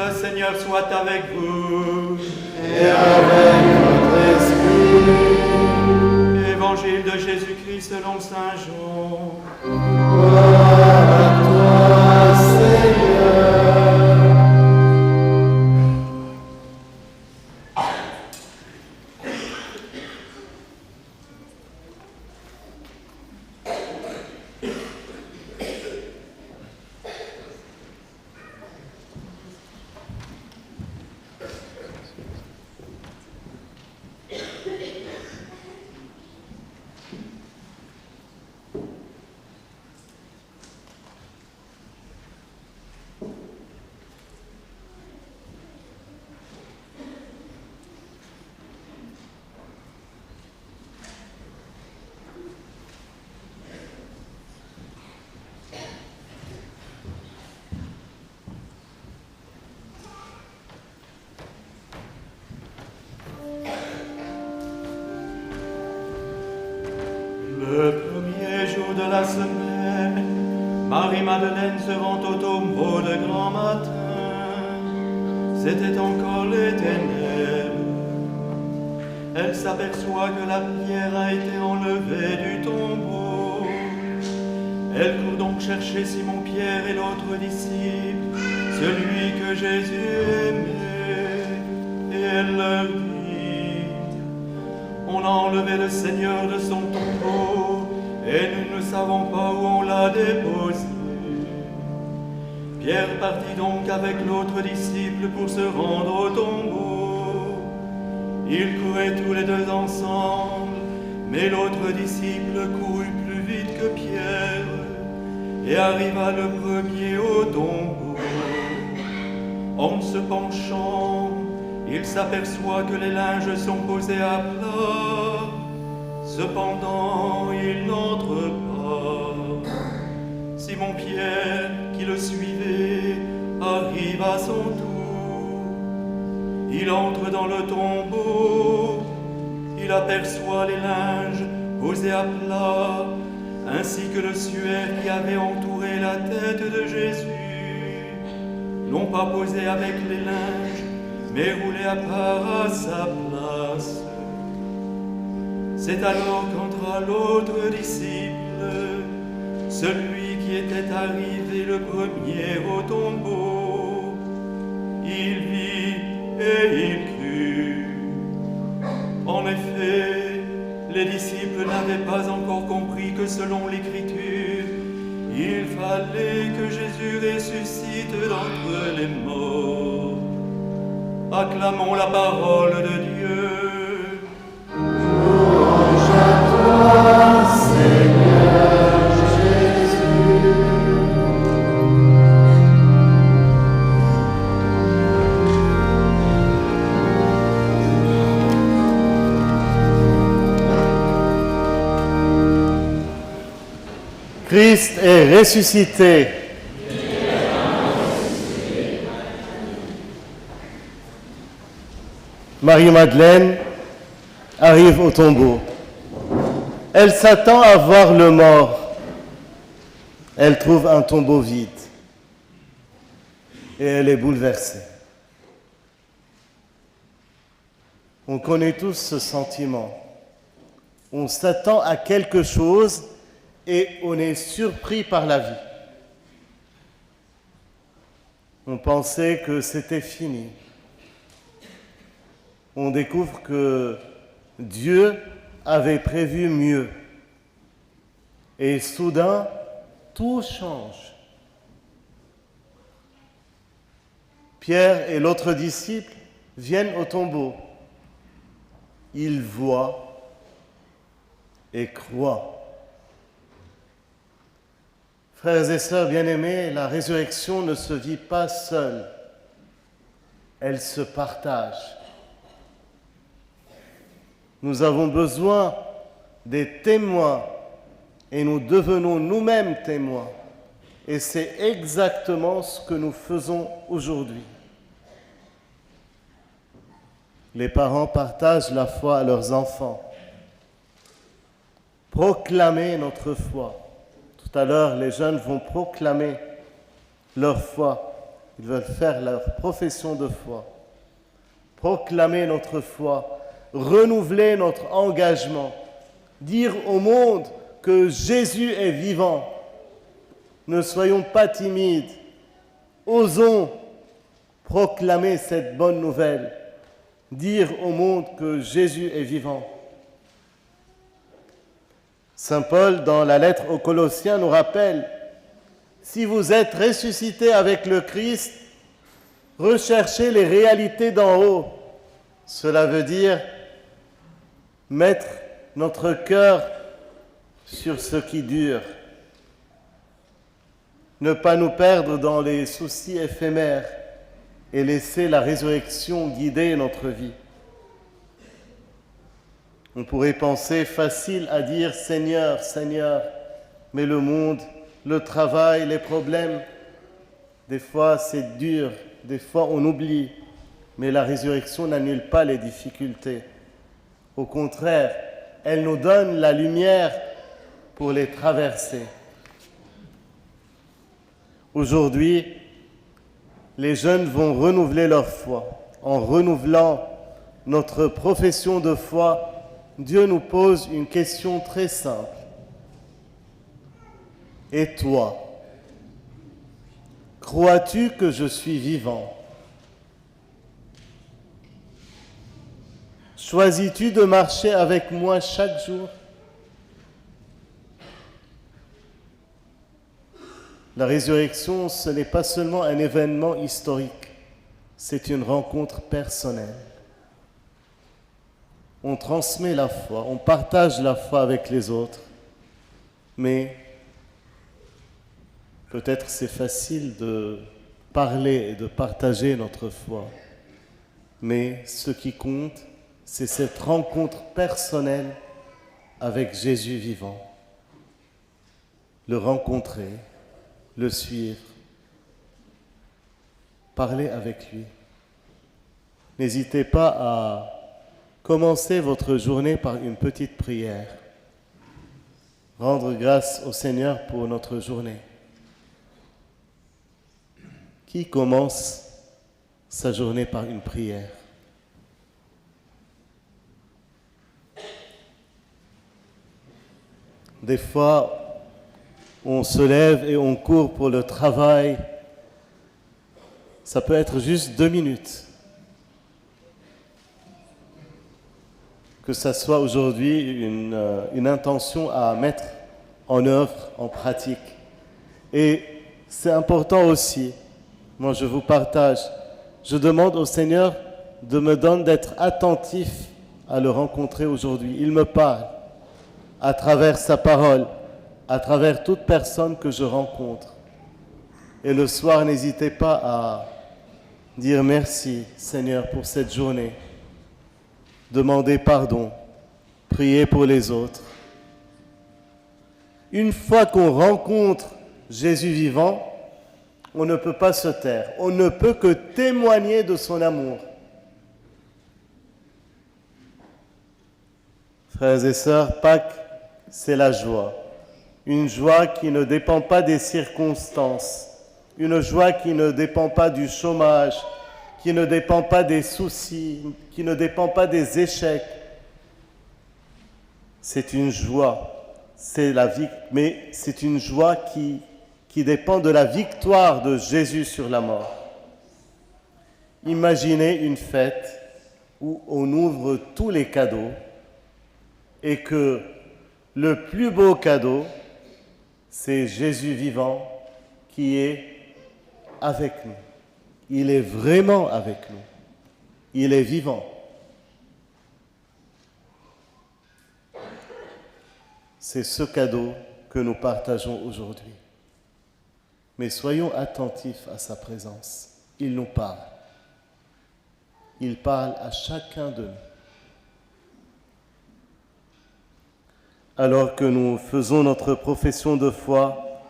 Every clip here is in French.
Le Seigneur soit avec vous. Et avec votre esprit. Évangile de Jésus-Christ selon Saint Jean. Gloire à toi, Seigneur. Le premier jour de la semaine, Marie-Madeleine se rend au tombeau de grand matin. C'était encore les ténèbres. Elle s'aperçoit que la pierre a été enlevée du tombeau. Elle court donc chercher Simon-Pierre et l'autre disciple, celui que Jésus aimait, et elle leur dit: on a enlevé le Seigneur de son tombeau, et nous ne savons pas où on l'a déposé. Pierre partit donc avec l'autre disciple pour se rendre au tombeau. Ils couraient tous les deux ensemble, mais l'autre disciple courut plus vite que Pierre, et arriva le premier au tombeau. En se penchant, il s'aperçoit que les linges sont posés à plat. Cependant, il n'entre pas. Simon-Pierre, qui le suivait, arrive à son tour. Il entre dans le tombeau. Il aperçoit les linges posés à plat, ainsi que le suaire qui avait entouré la tête de Jésus, non pas posé avec les linges, mais roulé à part à sa place. C'est alors qu'entra l'autre disciple, celui qui était arrivé le premier au tombeau. Il vit et il crut. En effet, les disciples n'avaient pas encore compris que selon l'Écriture, il fallait que Jésus ressuscite d'entre les morts. Acclamons la parole de Dieu. Louange à toi, Seigneur Jésus. Christ est ressuscité. Marie-Madeleine arrive au tombeau. Elle s'attend à voir le mort. Elle trouve un tombeau vide. Et elle est bouleversée. On connaît tous ce sentiment. On s'attend à quelque chose et on est surpris par la vie. On pensait que c'était fini. On découvre que Dieu avait prévu mieux. Et soudain, tout change. Pierre et l'autre disciple viennent au tombeau. Ils voient et croient. Frères et sœurs bien-aimés, la résurrection ne se vit pas seule. Elle se partage. Nous avons besoin des témoins et nous devenons nous-mêmes témoins. Et c'est exactement ce que nous faisons aujourd'hui. Les parents partagent la foi à leurs enfants. Proclamer notre foi. Tout à l'heure, les jeunes vont proclamer leur foi. Ils veulent faire leur profession de foi, proclamer notre foi, renouveler notre engagement, dire au monde que Jésus est vivant. Ne soyons pas timides, osons proclamer cette bonne nouvelle, dire au monde que Jésus est vivant. Saint Paul, dans la lettre aux Colossiens, nous rappelle: si vous êtes ressuscités avec le Christ, recherchez les réalités d'en haut. Cela veut dire mettre notre cœur sur ce qui dure, ne pas nous perdre dans les soucis éphémères et laisser la résurrection guider notre vie. On pourrait penser facile à dire « Seigneur, Seigneur », mais le monde, le travail, les problèmes, des fois c'est dur, des fois on oublie, mais la résurrection n'annule pas les difficultés. Au contraire, elle nous donne la lumière pour les traverser. Aujourd'hui, les jeunes vont renouveler leur foi. En renouvelant notre profession de foi, Dieu nous pose une question très simple. Et toi, crois-tu que je suis vivant? Choisis-tu de marcher avec moi chaque jour? La résurrection, ce n'est pas seulement un événement historique, c'est une rencontre personnelle. On transmet la foi, on partage la foi avec les autres, mais peut-être c'est facile de parler et de partager notre foi, mais ce qui compte, c'est cette rencontre personnelle avec Jésus vivant. Le rencontrer, le suivre, parler avec lui. N'hésitez pas à commencer votre journée par une petite prière. Rendre grâce au Seigneur pour notre journée. Qui commence sa journée par une prière? Des fois, on se lève et on court pour le travail. Ça peut être juste 2 minutes. Que ça soit aujourd'hui une intention à mettre en œuvre, en pratique. Et c'est important aussi, moi je vous partage, je demande au Seigneur de me donner d'être attentif à le rencontrer aujourd'hui. Il me parle à travers sa parole, à travers toute personne que je rencontre. Et le soir, n'hésitez pas à dire merci Seigneur pour cette journée. Demandez pardon, priez pour les autres. Une fois qu'on rencontre Jésus vivant, on ne peut pas se taire, on ne peut que témoigner de son amour. Frères et sœurs, Pâques, c'est la joie. Une joie qui ne dépend pas des circonstances, une joie qui ne dépend pas du chômage, qui ne dépend pas des soucis, qui ne dépend pas des échecs. C'est une joie, c'est la vie, mais c'est une joie qui dépend de la victoire de Jésus sur la mort. Imaginez une fête où on ouvre tous les cadeaux et que le plus beau cadeau, c'est Jésus vivant qui est avec nous. Il est vraiment avec nous. Il est vivant. C'est ce cadeau que nous partageons aujourd'hui. Mais soyons attentifs à sa présence. Il nous parle. Il parle à chacun de nous. Alors que nous faisons notre profession de foi,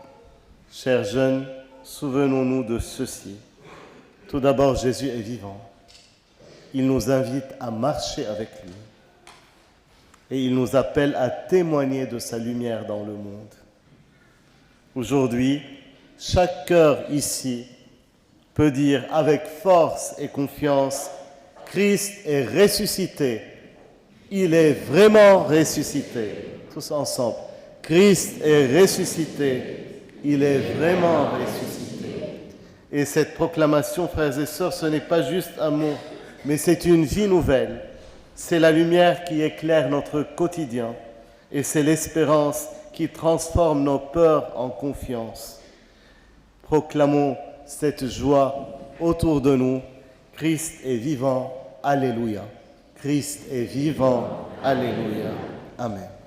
chers jeunes, souvenons-nous de ceci. Tout d'abord, Jésus est vivant. Il nous invite à marcher avec lui. Et il nous appelle à témoigner de sa lumière dans le monde. Aujourd'hui, chaque cœur ici peut dire avec force et confiance, Christ est ressuscité. Il est vraiment ressuscité. Tous ensemble. Christ est ressuscité. Il est vraiment ressuscité. Et cette proclamation, frères et sœurs, ce n'est pas juste un mot, mais c'est une vie nouvelle. C'est la lumière qui éclaire notre quotidien et c'est l'espérance qui transforme nos peurs en confiance. Proclamons cette joie autour de nous. Christ est vivant. Alléluia. Christ est vivant. Alléluia. Amen.